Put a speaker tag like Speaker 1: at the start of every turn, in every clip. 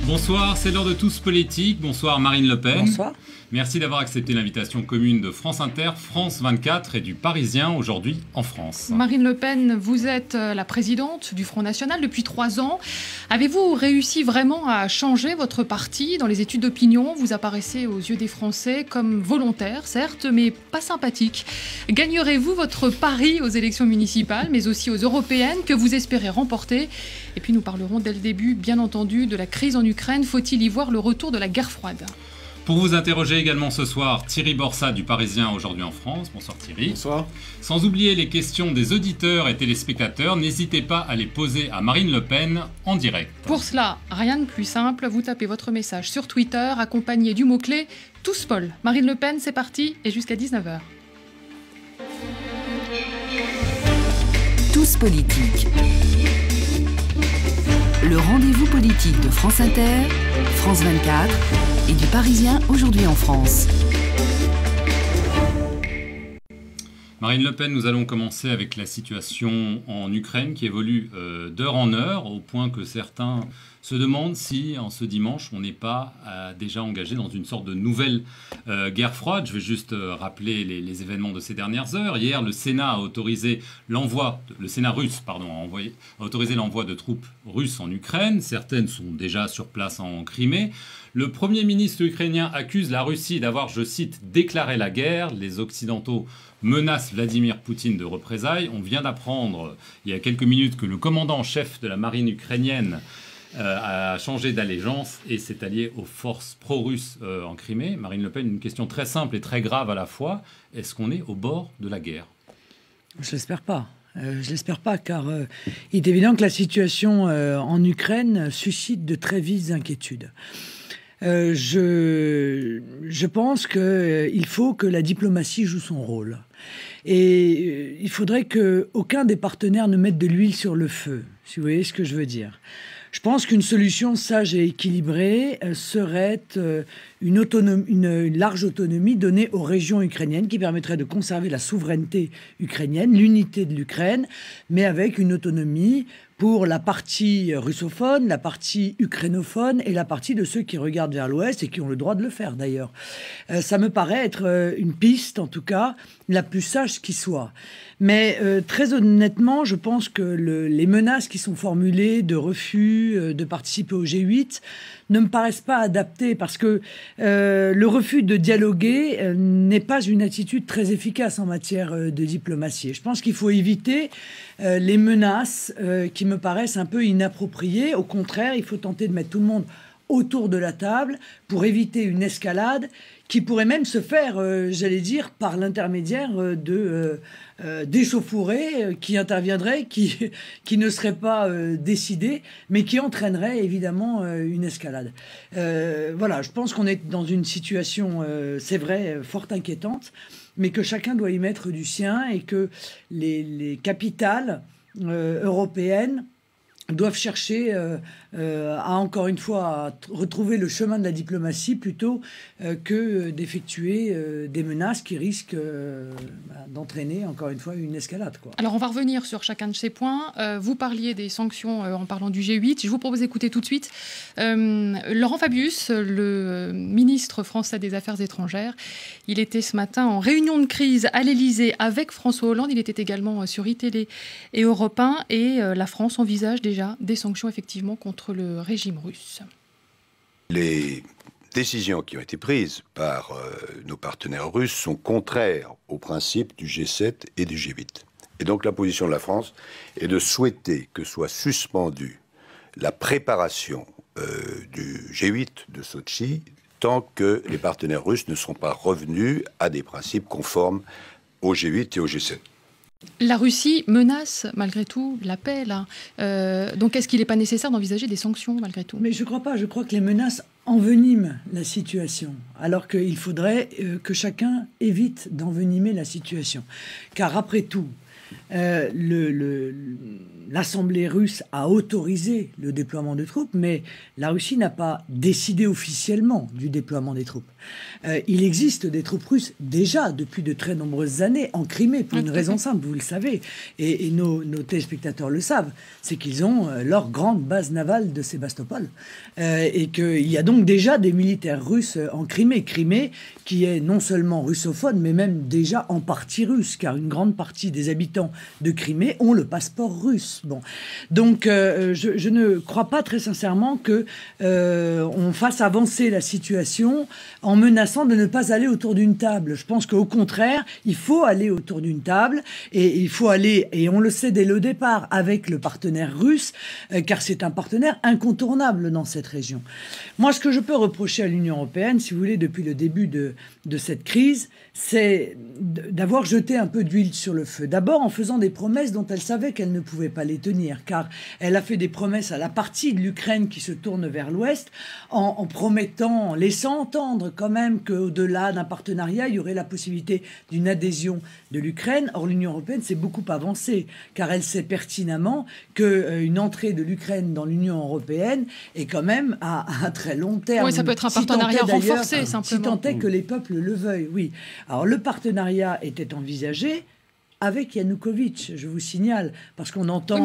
Speaker 1: Bonsoir, c'est l'heure de Tous Politique. Bonsoir Marine Le Pen.
Speaker 2: Bonsoir.
Speaker 1: Merci d'avoir accepté l'invitation commune de France Inter, France 24 et du Parisien aujourd'hui en France.
Speaker 3: Marine Le Pen, vous êtes la présidente du Front National depuis 3 ans. Avez-vous réussi vraiment à changer votre parti dans les études d'opinion? Vous apparaissez aux yeux des Français comme volontaire, certes, mais pas sympathique. Gagnerez-vous votre pari aux élections municipales, mais aussi aux européennes que vous espérez remporter? Et puis nous parlerons dès le début, bien entendu, de la crise en Ukraine. Faut-il y voir le retour de la guerre froide?
Speaker 1: Pour vous interroger également ce soir, Thierry Borsat du Parisien aujourd'hui en France. Bonsoir Thierry.
Speaker 4: Bonsoir.
Speaker 1: Sans oublier les questions des auditeurs et téléspectateurs, n'hésitez pas à les poser à Marine Le Pen en direct.
Speaker 3: Pour cela, rien de plus simple, vous tapez votre message sur Twitter accompagné du mot-clé TousPol. Marine Le Pen, c'est parti et jusqu'à 19h.
Speaker 5: Tous Politique. Le rendez-vous politique de France Inter, France 24 et du Parisien aujourd'hui en France.
Speaker 1: Marine Le Pen, nous allons commencer avec la situation en Ukraine qui évolue d'heure en heure, au point que certains se demandent si, en ce dimanche, on n'est pas déjà engagé dans une sorte de nouvelle guerre froide. Je vais juste rappeler les événements de ces dernières heures. Hier, le Sénat a autorisé le Sénat russe, a autorisé l'envoi de troupes russes en Ukraine. Certaines sont déjà sur place en Crimée. Le Premier ministre ukrainien accuse la Russie d'avoir, je cite, déclaré la guerre. Les Occidentaux menacent Vladimir Poutine de représailles. On vient d'apprendre il y a quelques minutes que le commandant en chef de la marine ukrainienne a changé d'allégeance et s'est allié aux forces pro-russes en Crimée. Marine Le Pen, une question très simple et très grave à la fois. Est-ce qu'on est au bord de la guerre?
Speaker 2: Je l'espère pas. Je l'espère pas, car il est évident que la situation en Ukraine suscite de très vives inquiétudes. Je pense qu'il faut que la diplomatie joue son rôle. Et il faudrait qu'aucun des partenaires ne mette de l'huile sur le feu, si vous voyez ce que je veux dire. Je pense qu'une solution sage et équilibrée serait une large autonomie donnée aux régions ukrainiennes qui permettrait de conserver la souveraineté ukrainienne, l'unité de l'Ukraine, mais avec une autonomie pour la partie russophone, la partie ukrainophone et la partie de ceux qui regardent vers l'Ouest et qui ont le droit de le faire d'ailleurs. Ça me paraît être une piste, en tout cas, la plus sage qui soit. Mais très honnêtement, je pense que les menaces qui sont formulées de refus de participer au G8 ne me paraissent pas adaptées parce que le refus de dialoguer n'est pas une attitude très efficace en matière de diplomatie. Et je pense qu'il faut éviter les menaces qui me paraissent un peu inappropriées. Au contraire, il faut tenter de mettre tout le monde autour de la table pour éviter une escalade qui pourrait même se faire, j'allais dire, par l'intermédiaire d'échauffourées qui interviendraient, qui ne seraient pas décidées, mais qui entraîneraient évidemment une escalade. Voilà, je pense qu'on est dans une situation, c'est vrai, fort inquiétante, mais que chacun doit y mettre du sien et que les capitales européennes doivent chercher à, encore une fois, à retrouver le chemin de la diplomatie plutôt que d'effectuer des menaces qui risquent d'entraîner, encore une fois, une escalade, quoi.
Speaker 3: Alors, on va revenir sur chacun de ces points. Vous parliez des sanctions en parlant du G8. Je vous propose d'écouter tout de suite Laurent Fabius, le ministre français des Affaires étrangères. Il était ce matin en réunion de crise à l'Élysée avec François Hollande. Il était également sur iTélé et Europe 1. Et la France envisage déjà des sanctions, effectivement, contre le régime russe.
Speaker 4: Les décisions qui ont été prises par nos partenaires russes sont contraires aux principes du G7 et du G8. Et donc la position de la France est de souhaiter que soit suspendue la préparation du G8 de Sotchi tant que les partenaires russes ne seront pas revenus à des principes conformes au G8 et au G7.
Speaker 3: La Russie menace malgré tout la paix, là. Donc est-ce qu'il n'est pas nécessaire d'envisager des sanctions malgré tout?
Speaker 2: Mais je ne crois pas. Je crois que les menaces enveniment la situation, alors qu'il faudrait que chacun évite d'envenimer la situation. Car après tout, le l'Assemblée russe a autorisé le déploiement de troupes, mais la Russie n'a pas décidé officiellement du déploiement des troupes. Il existe des troupes russes déjà depuis de très nombreuses années en Crimée, pour une raison simple, vous le savez, et nos téléspectateurs le savent, c'est qu'ils ont leur grande base navale de Sébastopol, et qu'il y a donc déjà des militaires russes en Crimée. Crimée qui est non seulement russophone, mais même déjà en partie russe, car une grande partie des habitants de Crimée ont le passeport russe. Bon. Donc je ne crois pas très sincèrement que on fasse avancer la situation en menaçant de ne pas aller autour d'une table. Je pense qu'au contraire, il faut aller autour d'une table, et il faut aller, et on le sait dès le départ, avec le partenaire russe, car c'est un partenaire incontournable dans cette région. Moi, ce que je peux reprocher à l'Union européenne, si vous voulez, depuis le début de cette crise, c'est d'avoir jeté un peu d'huile sur le feu. D'abord en faisant des promesses dont elle savait qu'elle ne pouvait pas les tenir, car elle a fait des promesses à la partie de l'Ukraine qui se tourne vers l'Ouest, en promettant, en laissant entendre quand même qu'au-delà d'un partenariat, il y aurait la possibilité d'une adhésion de l'Ukraine. Or, l'Union européenne s'est beaucoup avancée, car elle sait pertinemment qu'une entrée de l'Ukraine dans l'Union européenne est quand même à un très long terme.
Speaker 3: Oui, ça peut être un partenariat renforcé, simplement.
Speaker 2: Si tant est que les peuples le veuillent, oui. Alors, le partenariat était envisagé avec Yanukovych, je vous signale, parce qu'on entend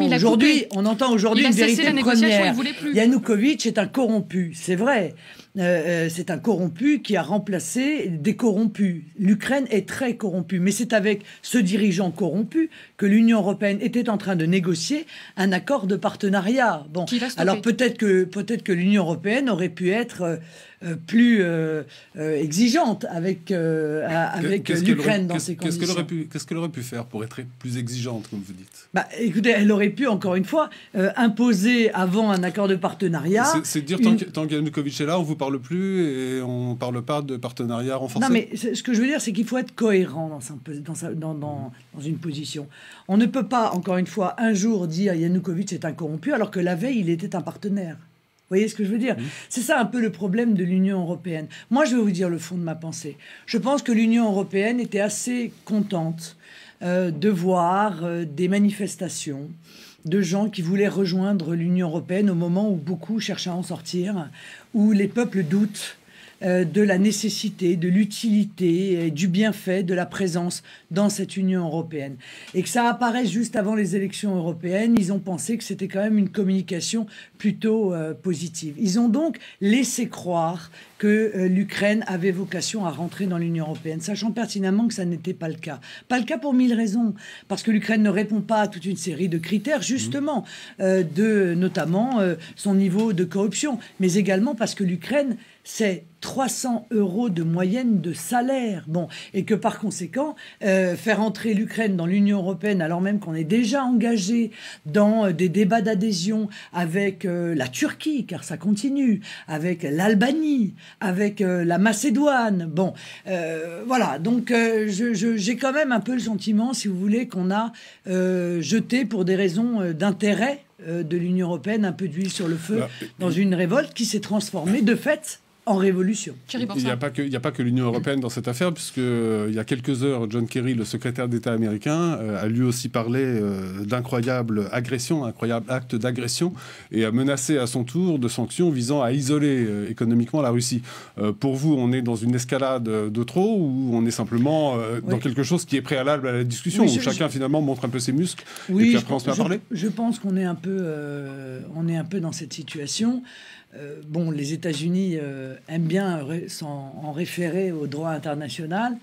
Speaker 2: aujourd'hui une vérité première. Yanukovych est un corrompu, c'est vrai. C'est un corrompu qui a remplacé des corrompus. L'Ukraine est très corrompue, mais c'est avec ce dirigeant corrompu que l'Union européenne était en train de négocier un accord de partenariat. Bon, alors peut-être que l'Union européenne aurait pu être plus exigeante avec l'Ukraine dans ces conditions.
Speaker 6: Qu'est-ce qu'elle aurait pu faire pour être plus exigeante, comme vous dites ?
Speaker 2: Écoutez, elle aurait pu, encore une fois, imposer avant un accord de partenariat...
Speaker 6: C'est dire, tant qu'Yanukovych est là, on ne vous parle plus et on ne parle pas de partenariat renforcé.
Speaker 2: Non, mais ce que je veux dire, c'est qu'il faut être cohérent dans une position. On ne peut pas, encore une fois, un jour dire Yanukovych est un corrompu, alors que la veille, il était un partenaire. Vous voyez ce que je veux dire ? C'est ça un peu le problème de l'Union européenne. Moi, je vais vous dire le fond de ma pensée. Je pense que l'Union européenne était assez contente de voir des manifestations de gens qui voulaient rejoindre l'Union européenne au moment où beaucoup cherchaient à en sortir, où les peuples doutent de la nécessité, de l'utilité et du bienfait de la présence dans cette Union européenne. Et que ça apparaisse juste avant les élections européennes, ils ont pensé que c'était quand même une communication plutôt positive. Ils ont donc laissé croire que l'Ukraine avait vocation à rentrer dans l'Union européenne, sachant pertinemment que ça n'était pas le cas. Pas le cas pour 1000 raisons, parce que l'Ukraine ne répond pas à toute une série de critères, justement, notamment son niveau de corruption, mais également parce que l'Ukraine, c'est 300 € de moyenne de salaire. Bon, et que par conséquent, faire entrer l'Ukraine dans l'Union européenne, alors même qu'on est déjà engagé dans des débats d'adhésion avec la Turquie, car ça continue, avec l'Albanie, avec la Macédoine. Bon, voilà. Donc, j'ai quand même un peu le sentiment, si vous voulez, qu'on a jeté pour des raisons d'intérêt de l'Union européenne un peu d'huile sur le feu dans une révolte qui s'est transformée de fait en révolution.
Speaker 6: Il n'y a pas que l'Union européenne dans cette affaire, puisque il y a quelques heures, John Kerry, le secrétaire d'État américain, a lui aussi parlé d'incroyables agressions, incroyables actes d'agression, et a menacé à son tour de sanctions visant à isoler économiquement la Russie. Pour vous, on est dans une escalade de trop, ou on est simplement dans quelque chose qui est préalable à la discussion, où chacun finalement montre un peu ses muscles, et puis après on se met à parler ?
Speaker 2: Je pense qu'on est un peu dans cette situation. Bon, les États-Unis aiment bien en référer au droit international,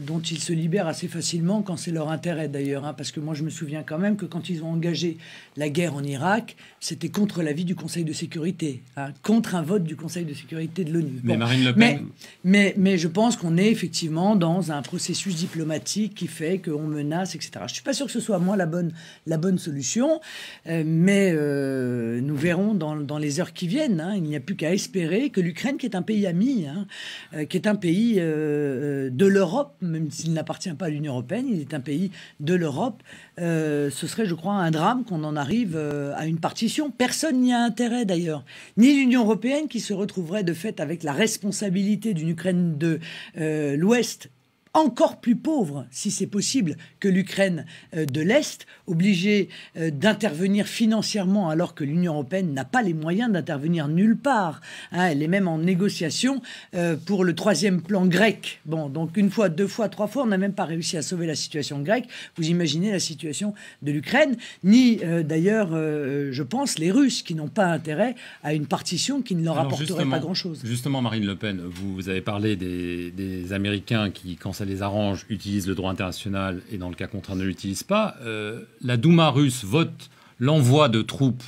Speaker 2: dont ils se libèrent assez facilement quand c'est leur intérêt d'ailleurs, hein, parce que moi je me souviens quand même que quand ils ont engagé la guerre en Irak, c'était contre l'avis du Conseil de sécurité, hein, contre un vote du Conseil de sécurité de l'ONU.
Speaker 1: Mais Marine Le Pen...
Speaker 2: Mais je pense qu'on est effectivement dans un processus diplomatique qui fait qu'on menace, etc. Je ne suis pas sûr que ce soit moi la bonne solution, mais nous verrons dans les heures qui viennent. Hein, il n'y a plus qu'à espérer que l'Ukraine, qui est un pays ami, hein, qui est un pays de l'Europe, même s'il n'appartient pas à l'Union européenne, il est un pays de l'Europe. Ce serait, je crois, un drame qu'on en arrive à une partition. Personne n'y a intérêt, d'ailleurs. Ni l'Union européenne, qui se retrouverait de fait avec la responsabilité d'une Ukraine de l'Ouest encore plus pauvre, si c'est possible, que l'Ukraine de l'Est, obligée d'intervenir financièrement alors que l'Union européenne n'a pas les moyens d'intervenir nulle part. Hein, elle est même en négociation pour le 3e plan grec. Bon, donc 1 fois, 2 fois, 3 fois, on n'a même pas réussi à sauver la situation grecque. Vous imaginez la situation de l'Ukraine, ni d'ailleurs, je pense, les Russes qui n'ont pas intérêt à une partition qui ne leur apporterait pas grand-chose.
Speaker 1: Justement, Marine Le Pen, vous avez parlé des Américains qui, quand ça les arrange, utilisent le droit international et dans le cas contraire ne l'utilisent pas. La Douma russe vote l'envoi de troupes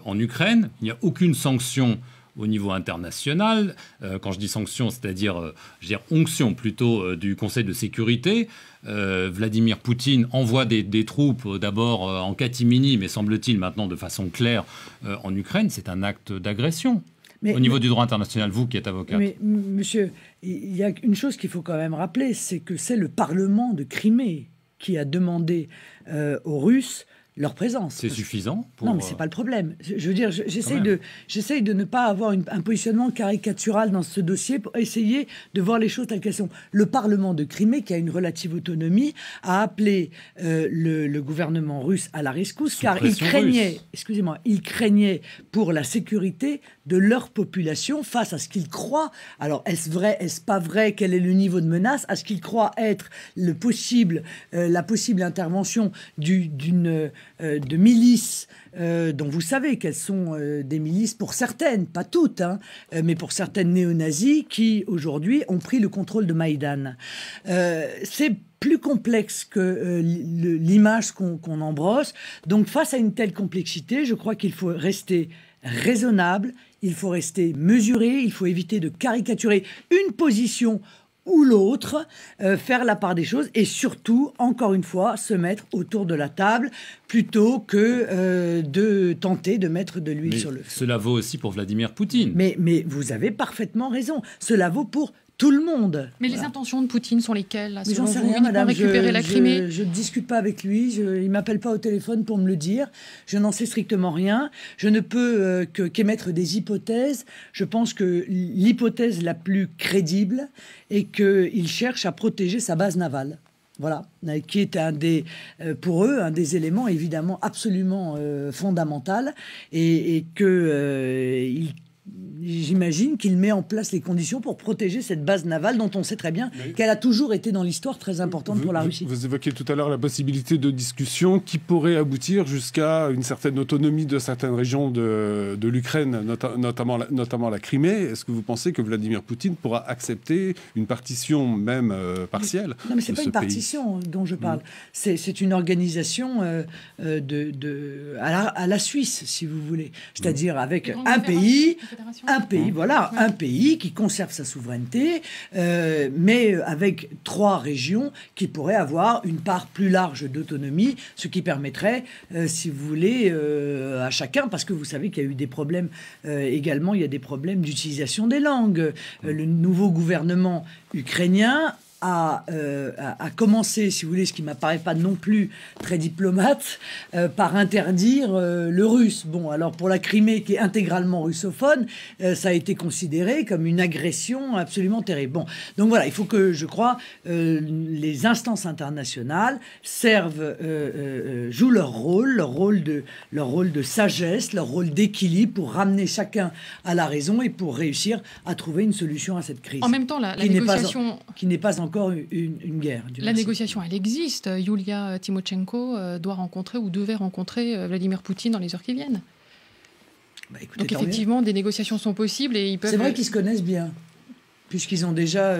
Speaker 1: en Ukraine. Il n'y a aucune sanction au niveau international. Quand je dis sanction, c'est-à-dire onction plutôt du Conseil de sécurité. Vladimir Poutine envoie des troupes d'abord en catimini, mais semble-t-il maintenant de façon claire en Ukraine. C'est un acte d'agression. Au niveau du droit international, vous qui êtes avocat.
Speaker 2: Mais monsieur, il y a une chose qu'il faut quand même rappeler, c'est que c'est le Parlement de Crimée qui a demandé aux Russes leur présence.
Speaker 1: C'est suffisant pour...
Speaker 2: Non, mais c'est pas le problème. Je veux dire, j'essaye de ne pas avoir un positionnement caricatural dans ce dossier pour essayer de voir les choses telles qu'elles sont. Le Parlement de Crimée, qui a une relative autonomie, a appelé le gouvernement russe à la rescousse car il craignait pour la sécurité de leur population face à ce qu'ils croient. Alors, est-ce vrai, est-ce pas vrai? Quel est le niveau de menace? À ce qu'ils croient être la possible intervention de milices dont vous savez qu'elles sont des milices pour certaines, pas toutes, hein, mais pour certaines néo-nazis qui aujourd'hui ont pris le contrôle de Maïdan. C'est plus complexe que l'image qu'on embrosse. Donc face à une telle complexité, je crois qu'il faut rester raisonnable, il faut rester mesuré, il faut éviter de caricaturer une position ou l'autre, faire la part des choses et surtout, encore une fois, se mettre autour de la table plutôt que de tenter de mettre de l'huile sur le feu.
Speaker 1: Cela vaut aussi pour Vladimir Poutine.
Speaker 2: Mais vous avez parfaitement raison. Cela vaut pour tout le monde.
Speaker 3: Mais les intentions de Poutine sont lesquelles là,
Speaker 2: mais j'en sais
Speaker 3: vous,
Speaker 2: rien, madame.
Speaker 3: Récupérer la Crimée.
Speaker 2: Je ne discute pas avec lui. Il ne m'appelle pas au téléphone pour me le dire. Je n'en sais strictement rien. Je ne peux qu'émettre des hypothèses. Je pense que l'hypothèse la plus crédible est qu'il cherche à protéger sa base navale. Voilà, qui est pour eux un des éléments évidemment absolument fondamental et que j'imagine qu'il met en place les conditions pour protéger cette base navale dont on sait très bien qu'elle a toujours été dans l'histoire très importante pour la Russie.
Speaker 6: Vous évoquiez tout à l'heure la possibilité de discussion qui pourrait aboutir jusqu'à une certaine autonomie de certaines régions de l'Ukraine, notamment la Crimée. Est-ce que vous pensez que Vladimir Poutine pourra accepter une partition même partielle?
Speaker 2: Non, mais ce n'est pas une partition dont je parle. C'est une organisation à la Suisse, si vous voulez. C'est-à-dire avec un pays qui conserve sa souveraineté, mais avec 3 régions qui pourraient avoir une part plus large d'autonomie, ce qui permettrait, si vous voulez, à chacun, parce que vous savez qu'il y a eu des problèmes également, il y a des problèmes d'utilisation des langues. Le nouveau gouvernement ukrainien a commencé, si vous voulez, ce qui ne m'apparaît pas non plus très diplomate, par interdire le russe. Bon, alors pour la Crimée, qui est intégralement russophone, ça a été considéré comme une agression absolument terrible. Bon, donc voilà, il faut que, je crois, les instances internationales jouent leur rôle de sagesse, leur rôle d'équilibre pour ramener chacun à la raison et pour réussir à trouver une solution à cette crise.
Speaker 3: En même temps, la négociation...
Speaker 2: qui n'est pas encore une guerre.
Speaker 3: La négociation, elle existe. Yulia Tymoshenko devait rencontrer Vladimir Poutine dans les heures qui viennent.
Speaker 2: Écoutez,
Speaker 3: donc effectivement, des négociations sont possibles et ils peuvent...
Speaker 2: C'est vrai qu'ils se connaissent bien, puisqu'ils ont déjà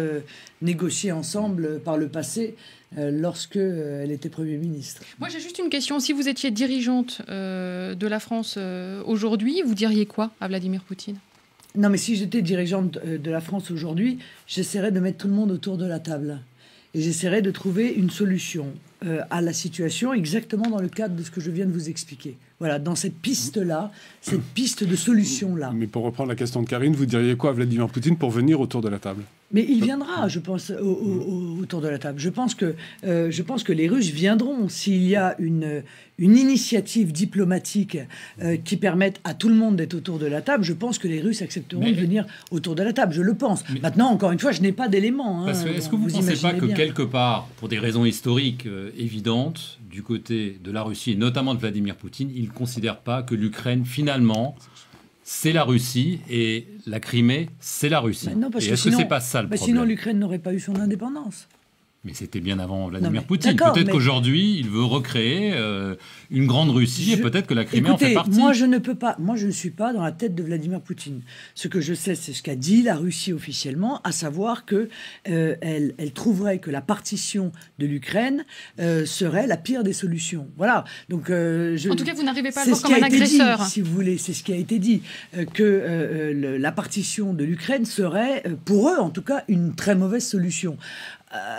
Speaker 2: négocié ensemble par le passé lorsqu'elle était Premier ministre.
Speaker 3: Moi, j'ai juste une question. Si vous étiez dirigeante de la France aujourd'hui, vous diriez quoi à Vladimir Poutine ?
Speaker 2: Non, mais si j'étais dirigeante de la France aujourd'hui, j'essaierais de mettre tout le monde autour de la table. Et j'essaierais de trouver une solution à la situation exactement dans le cadre de ce que je viens de vous expliquer. Voilà, dans cette piste-là, cette piste de solution-là.
Speaker 6: Mais pour reprendre la question de Karine, vous diriez quoi à Vladimir Poutine pour venir autour de la table ?
Speaker 2: Mais il viendra, je pense, autour de la table. Je pense que les Russes viendront s'il y a une initiative diplomatique qui permette à tout le monde d'être autour de la table. Je pense que les Russes accepteront de venir autour de la table. Je le pense. Maintenant, encore une fois, je n'ai pas d'éléments.
Speaker 1: Parce que est-ce que vous ne pensez pas que quelque part, pour des raisons historiques évidentes, du côté de la Russie et notamment de Vladimir Poutine, ils ne considèrent pas que l'Ukraine, finalement, c'est la Russie et la Crimée, c'est la Russie.
Speaker 2: Non, parce
Speaker 1: et est-ce que c'est pas ça le problème ?
Speaker 2: Sinon, l'Ukraine n'aurait pas eu son indépendance.
Speaker 1: Mais c'était bien avant Vladimir Poutine. Peut-être qu'aujourd'hui, il veut recréer une grande Russie et peut-être que la Crimée en fait partie.
Speaker 2: Moi, je ne suis pas dans la tête de Vladimir Poutine. Ce que je sais, c'est ce qu'a dit la Russie officiellement, à savoir que elle trouverait que la partition de l'Ukraine serait la pire des solutions. Voilà. Donc,
Speaker 3: en tout cas, vous n'arrivez pas à le voir comme un agresseur.
Speaker 2: Dit, si vous voulez, c'est ce qui a été dit, que la partition de l'Ukraine serait, pour eux en tout cas, une très mauvaise solution.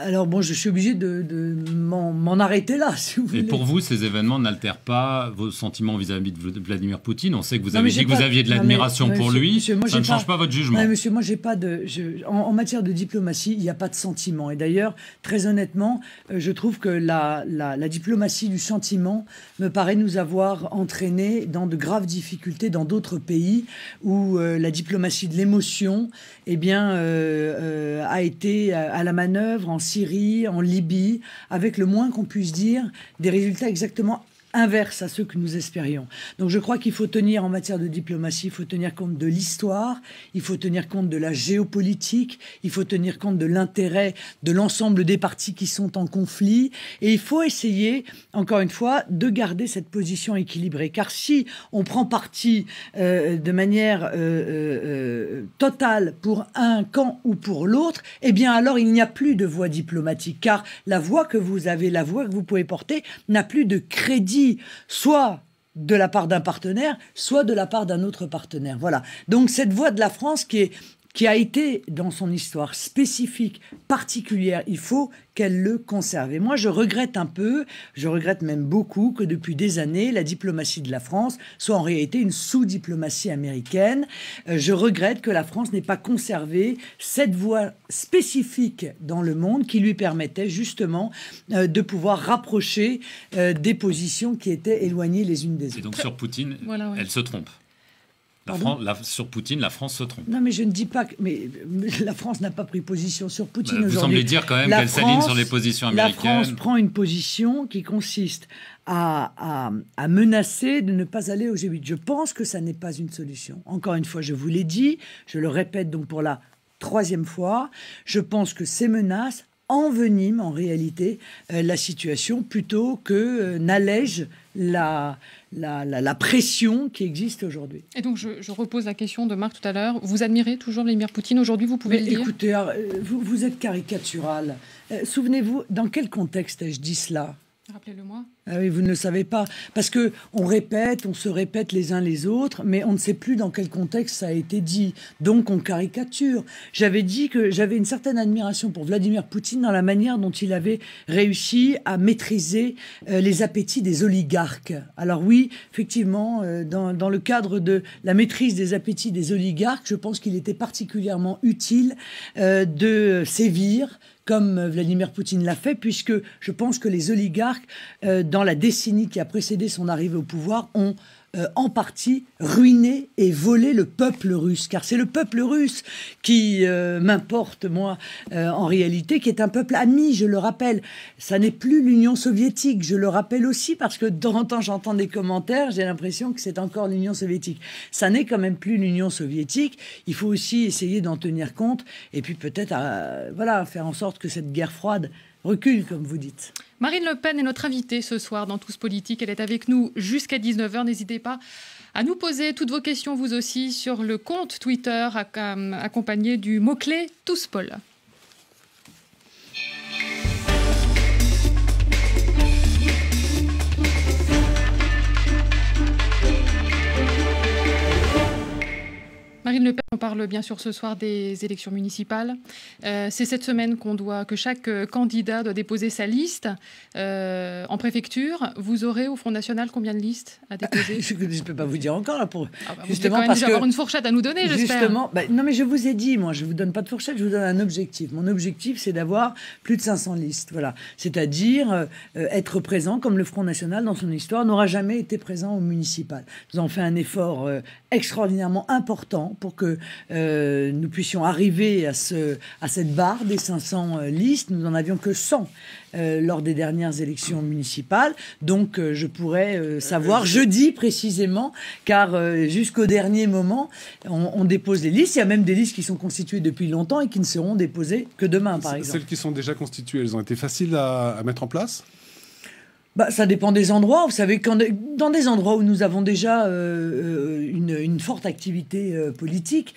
Speaker 2: Alors bon, je suis obligé de m'en arrêter là, si vous voulez.
Speaker 1: Et pour vous, ces événements n'altèrent pas vos sentiments vis-à-vis de Vladimir Poutine ? On sait que vous avez dit que vous aviez de l'admiration pour lui.
Speaker 2: Monsieur,
Speaker 1: ça ne change pas votre jugement.
Speaker 2: Non, monsieur, moi, j'ai pas de... En matière de diplomatie, il n'y a pas de sentiment. Et d'ailleurs, très honnêtement, je trouve que la diplomatie du sentiment me paraît nous avoir entraînés dans de graves difficultés dans d'autres pays où la diplomatie de l'émotion, eh bien, a été à la manœuvre en Syrie, en Libye, avec le moins qu'on puisse dire des résultats exactement inverse à ceux que nous espérions. Donc je crois qu'il faut tenir en matière de diplomatie, il faut tenir compte de l'histoire, il faut tenir compte de la géopolitique, il faut tenir compte de l'intérêt de l'ensemble des parties qui sont en conflit, et il faut essayer, encore une fois, de garder cette position équilibrée. Car si on prend parti de manière totale pour un camp ou pour l'autre, eh bien alors il n'y a plus de voie diplomatique, car la voix que vous avez, la voix que vous pouvez porter, n'a plus de crédit, soit de la part d'un partenaire, soit de la part d'un autre partenaire. Voilà. Donc cette voix de la France qui a été, dans son histoire spécifique, particulière, il faut qu'elle le conserve. Et moi, je regrette un peu, je regrette même beaucoup, que depuis des années, la diplomatie de la France soit en réalité une sous-diplomatie américaine. Je regrette que la France n'ait pas conservé cette voix spécifique dans le monde qui lui permettait justement de pouvoir rapprocher des positions qui étaient éloignées les unes des autres.
Speaker 1: Et donc sur Poutine,
Speaker 3: voilà, oui.
Speaker 1: Elle se trompe. Sur Poutine, la France se trompe.
Speaker 2: Non, mais je ne dis pas que... Mais la France n'a pas pris position sur Poutine aujourd'hui.
Speaker 1: Vous semblez dire quand même qu'elle s'aligne sur les positions américaines.
Speaker 2: La France prend une position qui consiste à menacer de ne pas aller au G8. Je pense que ça n'est pas une solution. Encore une fois, je vous l'ai dit, je le répète donc pour la 3e fois, je pense que ces menaces enveniment en réalité la situation plutôt que n'allègent la pression qui existe aujourd'hui.
Speaker 3: Et donc je repose la question de Marc tout à l'heure. Vous admirez toujours Vladimir Poutine aujourd'hui, vous pouvez le dire ?
Speaker 2: Écoutez, vous êtes caricatural. Souvenez-vous, dans quel contexte ai-je dit cela ?
Speaker 3: Rappelez-le-moi.
Speaker 2: Ah oui, vous ne le savez pas. Parce qu'on on se répète les uns les autres, mais on ne sait plus dans quel contexte ça a été dit. Donc on caricature. J'avais dit que j'avais une certaine admiration pour Vladimir Poutine dans la manière dont il avait réussi à maîtriser les appétits des oligarques. Alors oui, effectivement, dans le cadre de la maîtrise des appétits des oligarques, je pense qu'il était particulièrement utile de sévir comme Vladimir Poutine l'a fait, puisque je pense que les oligarques, dans la décennie qui a précédé son arrivée au pouvoir, ont en partie ruiné et volé le peuple russe. Car c'est le peuple russe qui m'importe, moi, en réalité, qui est un peuple ami, je le rappelle. Ça n'est plus l'Union soviétique, je le rappelle aussi, parce que de temps en temps, j'entends des commentaires, j'ai l'impression que c'est encore l'Union soviétique. Ça n'est quand même plus l'Union soviétique. Il faut aussi essayer d'en tenir compte, et puis peut-être faire en sorte que cette guerre froide recule, comme vous dites.
Speaker 3: Marine Le Pen est notre invitée ce soir dans Tous Politiques. Elle est avec nous jusqu'à 19h. N'hésitez pas à nous poser toutes vos questions, vous aussi, sur le compte Twitter accompagné du mot-clé TousPol. Marine Le Pen, on parle bien sûr ce soir des élections municipales. C'est cette semaine que chaque candidat doit déposer sa liste en préfecture. Vous aurez au Front National combien de listes à déposer?
Speaker 2: Je ne peux pas vous dire encore, là,
Speaker 3: justement, vous devez quand même avoir une fourchette à nous donner, j'espère.
Speaker 2: Justement, non mais je vous ai dit, moi, je ne vous donne pas de fourchette, je vous donne un objectif. Mon objectif, c'est d'avoir plus de 500 listes. Voilà. C'est-à-dire être présent, comme le Front National, dans son histoire, n'aura jamais été présent au municipal. Nous avons fait un effort extraordinairement important pour que nous puissions arriver à cette barre des 500 listes. Nous n'en avions que 100 lors des dernières élections municipales. Donc, je pourrais savoir jeudi précisément, car jusqu'au dernier moment, on dépose les listes. Il y a même des listes qui sont constituées depuis longtemps et qui ne seront déposées que demain, par exemple.
Speaker 6: Celles qui sont déjà constituées, elles ont été faciles à mettre en place ?
Speaker 2: Ça dépend des endroits. Vous savez, dans des endroits où nous avons déjà une forte activité politique,